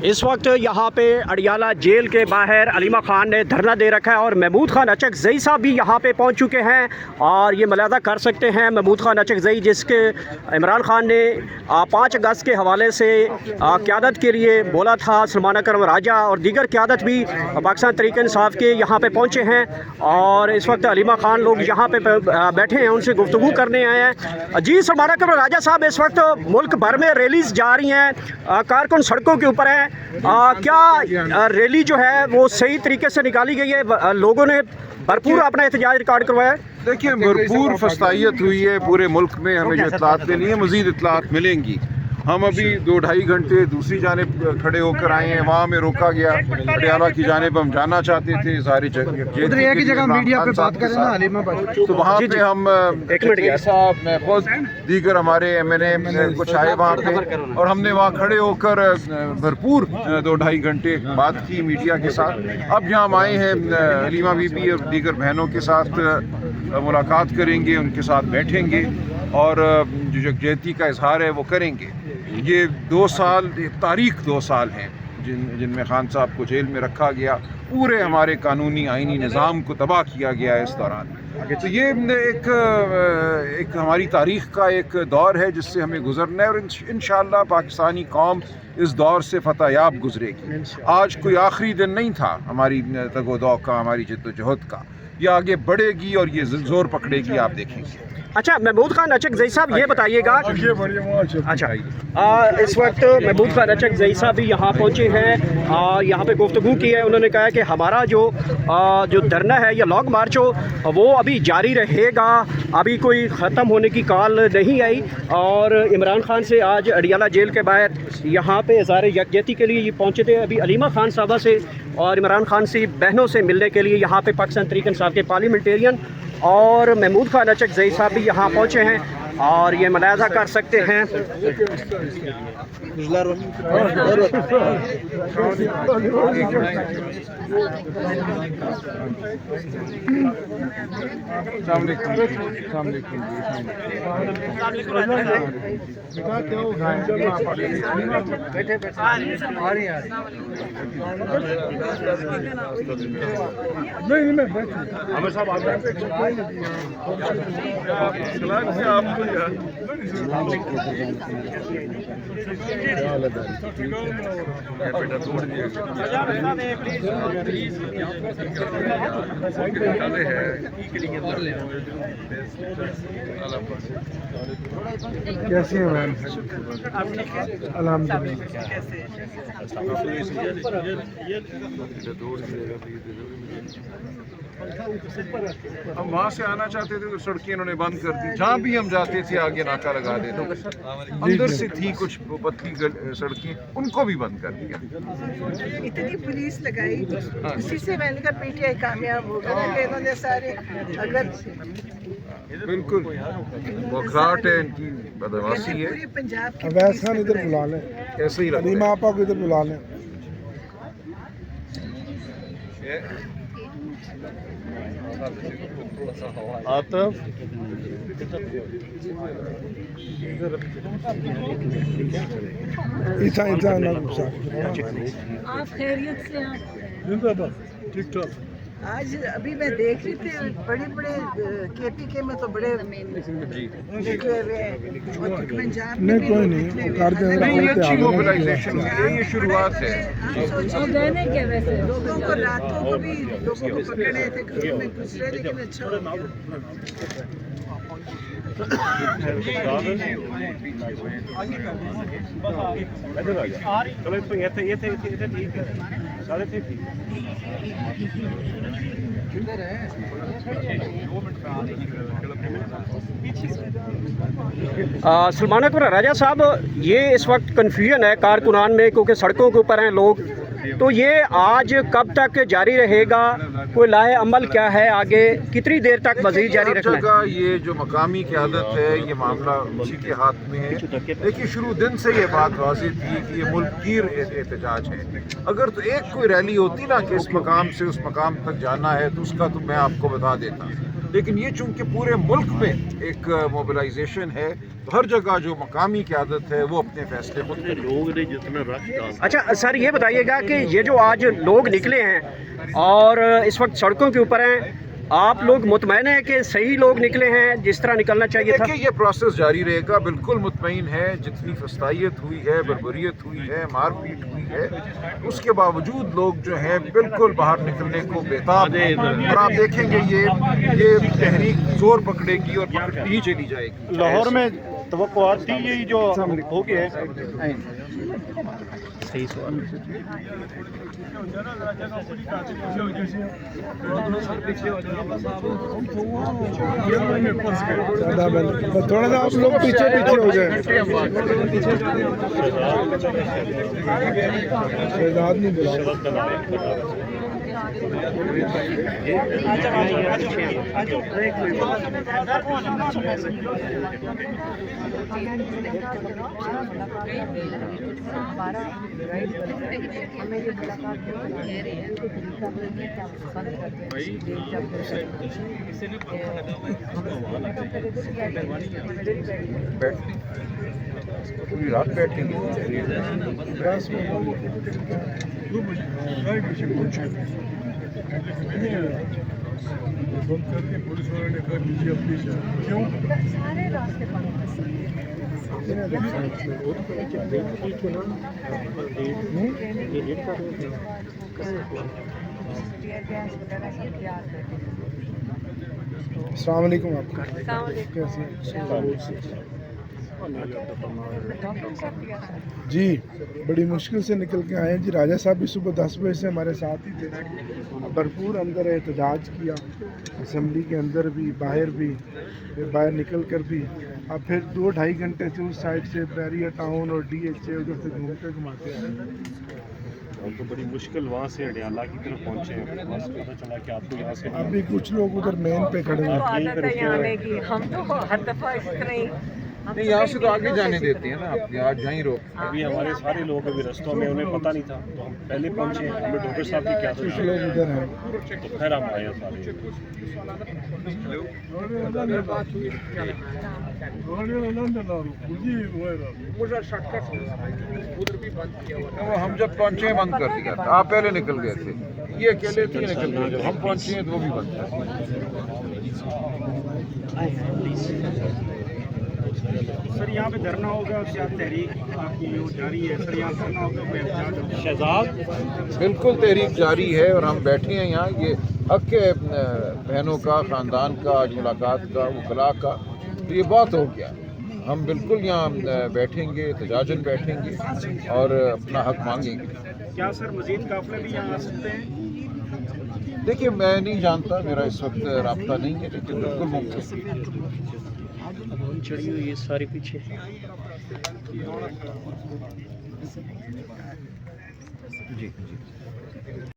इस वक्त यहाँ पे अडियाला जेल के बाहर अलीमा खान ने धरना दे रखा है और महमूद खान अचकज़ई साहब भी यहाँ पे पहुँच चुके हैं। और ये मुलाहज़ा कर सकते हैं महमूद खान अचकज़ई जिसके इमरान खान ने 5 अगस्त के हवाले से क़यादत के लिए बोला था। सलमान अकरम राजा और दीगर क़यादत भी पाकिस्तान तहरीक इंसाफ के यहाँ पे पहुँचे हैं और इस वक्त अलीमा खान लोग यहाँ पे बैठे हैं, उनसे गुफ्तगू करने आए हैं। जी सलमान अकरम राजा साहब, इस वक्त मुल्क भर में रैलीज़ जा रही हैं, कारकुन सड़कों के ऊपर हैं, क्या रैली जो है वो सही तरीके से निकाली गई है? लोगों ने भरपूर अपना एहतजाज रिकॉर्ड करवाया। देखिए, भरपूर फस्तायत हुई है पूरे मुल्क में। हमें जो इत्तलात देनी है, मज़ीद इत्तलात मिलेंगी। हम अभी 2-2.5 घंटे दूसरी जानिब खड़े होकर आए हैं, वहाँ में रोका गया। अडियाला की जानिब हम जाना चाहते थे, सारी जगह मीडिया पे बात करें ना हलीमा भाई, तो वहाँ पे हम साहब, मैं खुद, दीगर हमारे MNA कुछ आए वहाँ पे और हमने वहाँ खड़े होकर भरपूर 2-2.5 घंटे बात की मीडिया के साथ। अब यहाँ हम आए हैं हलीमा बीबी और दीगर बहनों के साथ मुलाकात करेंगे, उनके साथ बैठेंगे और जो यकजहती का इजहार है वो करेंगे। ये 2 साल, तारीख 2 साल हैं जिनमें खान साहब को जेल में रखा गया, पूरे हमारे कानूनी आइनी निज़ाम को तबाह किया गया है इस दौरान। तो ये एक हमारी तारीख का एक दौर है जिससे हमें गुजरना है और इंशाअल्लाह पाकिस्तानी कौम इस दौर से फतहयाब गुजरेगी। आज कोई आखिरी दिन नहीं था हमारी तगोदौ का, हमारी जद्दोजहद का। ये आगे बढ़ेगी और ये जोर पकड़ेगी, आप देखेंगे। अच्छा महमूद खान अचकज़ई साहब, ये बताइएगा, अच्छा इस वक्त महमूद खान अचकज़ई साहब भी यहाँ पहुँचे हैं, यहाँ पे गुफ्तगू की है। उन्होंने कहा है कि हमारा जो धरना है या लॉन्ग मार्च हो वो अभी जारी रहेगा, अभी कोई ख़त्म होने की कॉल नहीं आई। और इमरान खान से आज अडियाला जेल के बाहर यहाँ पे इज़हार यकजहती के लिए ये पहुँचे थे। अभी अलीमा खान साहबा से और इमरान खान से बहनों से मिलने के लिए यहाँ पे पाकिस्तान तहरीक इंसाफ के पार्लियामेंटेरियन और महमूद खान अचकज़ई साहब भी यहाँ पहुँचे हैं और ये मुलाहज़ा कर सकते हैं। कैसी है मैम? अल्हम्दुलिल्लाह। हम वहाँ से आना चाहते थे तो सड़कें इन्होंने बंद कर दी। जहाँ भी हम जाते थे आगे नाका लगा देते। अंदर से थी कुछ पतली सड़कें, उनको भी बंद कर दिया। इतनी पुलिस लगाई, उसी से मैंने कहा PTI कामयाब होगा ना कि इन्होंने सारे, अगर बिल्कुल बखराहट है, इनकी बदमाशी है। पूरे पंजाब के अवैस खान इधर बुला लें, ऐसे ही लगता हलीमा है। आपा को इधर बुला लें। आतफ इच्छा ना आप खैरियत से आप? ठीक ठाक। आज अभी मैं देख रही थी बड़े KPK में तो बड़े निकले हुए हैं और पंजाब में नहीं कोई नहीं, कर दें। नहीं, ये अच्छी मोबिलाइजेशन है, ये शुरुआत है। लोगों को रातों को भी लोगों को पकड़े थे, कुछ में गुजरे, लेकिन अच्छा हो गया। सलमान अकबर राजा साहब, ये इस वक्त कन्फ्यूजन है कारकुनान में क्योंकि सड़कों के ऊपर हैं लोग, तो ये आज कब तक जारी रहेगा? कोई लाहे अमल क्या है आगे, कितनी देर तक मज़ीद जारी रखना है? ये जो मकामी क़यादत है, ये मामला उसी के हाथ में है। देखिए, शुरू दिन से ये बात वाज़ेह थी कि ये मुल्कगीर एहतजाज है। अगर तो एक कोई रैली होती ना कि इस मकाम से उस मकाम तक जाना है, तो उसका तो मैं आपको बता देता। लेकिन ये चूंकि पूरे मुल्क में एक मोबिलाइजेशन है, तो हर जगह जो मकामी क़यादत है वो अपने फैसले खुद करे। लोग ने जितना रश अच्छा सर, ये बताइएगा कि ये जो आज लोग निकले हैं और इस वक्त सड़कों के ऊपर हैं, आप लोग मुतमईन हैं कि सही लोग निकले हैं जिस तरह निकलना चाहिए था? देखिए, ये प्रोसेस जारी रहेगा, बिल्कुल मुतमईन है। जितनी फस्तायत हुई है, बर्बरियत हुई है, मारपीट हुई है, उसके बावजूद लोग जो है बिल्कुल बाहर निकलने को बेताब हैं। और आप देखेंगे ये तहरीक जोर पकड़ेगी और पकड़ती ही चली जाएगी। लाहौर में तवक्कुआत थी यही जो हो गया है। सही सवाल। थोड़ा सा आप लोग पीछे हो जाए। शहजाद नहीं बुला। हमारा गाइड हमें ये मुलाकात पूरी रात बैठेंगे। पुलिस वालों ने कर लीजिए अपनी क्यों सारे रास्ते अस्सलाम वालेकुम। आपका कैसे हैं? जी बड़ी मुश्किल से निकल के आए हैं जी। राजा साहब भी सुबह 10 बजे से हमारे साथ ही थे, भरपूर अंदर एहतजाज किया, असम्बली के अंदर भी बाहर भी, फिर बाहर निकल कर भी, अब फिर 2-2.5 घंटे से उस साइड से बैरिया टाउन और DHA उधर से घूमते घुमाते हैं। हम तो बड़ी मुश्किल वहाँ से अडियाला की तरफ पहुँचे हैं, वहाँ से पता चला कि आपको यहाँ से अभी कुछ लोग उधर मेन पे खड़े हैं। हम तो हर दफा इस तरह ही नहीं, यहाँ से तो आगे जाने देते हैं ना, आप यहाँ जहीं रोक। अभी हमारे सारे लोग अभी रस्तों में, उन्हें पता नहीं था तो हम पहले पहुँचे। हमें डॉक्टर साहब की क्या कुछ लोग उधर हैं। तो फिर हम आए सारे। तो हम जब पहुँचे बंद कर दिया था, आप पहले निकल गए थे, ये अकेले थे निकल गए। जब हम पहुँचे हैं तो वो भी बंद था। सर यहाँ पे धरना होगा, क्या तहरीक आपकी जो जारी है? सर यहाँ धरना होगा शहजाद? बिल्कुल तहरीक जारी है और हम बैठे हैं यहाँ। ये हक है बहनों का, ख़ानदान का, आज मुलाकात का, वकला का, तो ये बहुत हो गया। हम बिल्कुल यहाँ बैठेंगे, तजाजन बैठेंगे और अपना हक मांगेंगे। क्या सर मज़ीद काफ़िले भी यहाँ आ सकते हैं? देखिए, मैं नहीं जानता, मेरा इस वक्त राब्ता नहीं है, लेकिन बिल्कुल मुमकिन चढ़ी हुई है सारी पीछे। जी।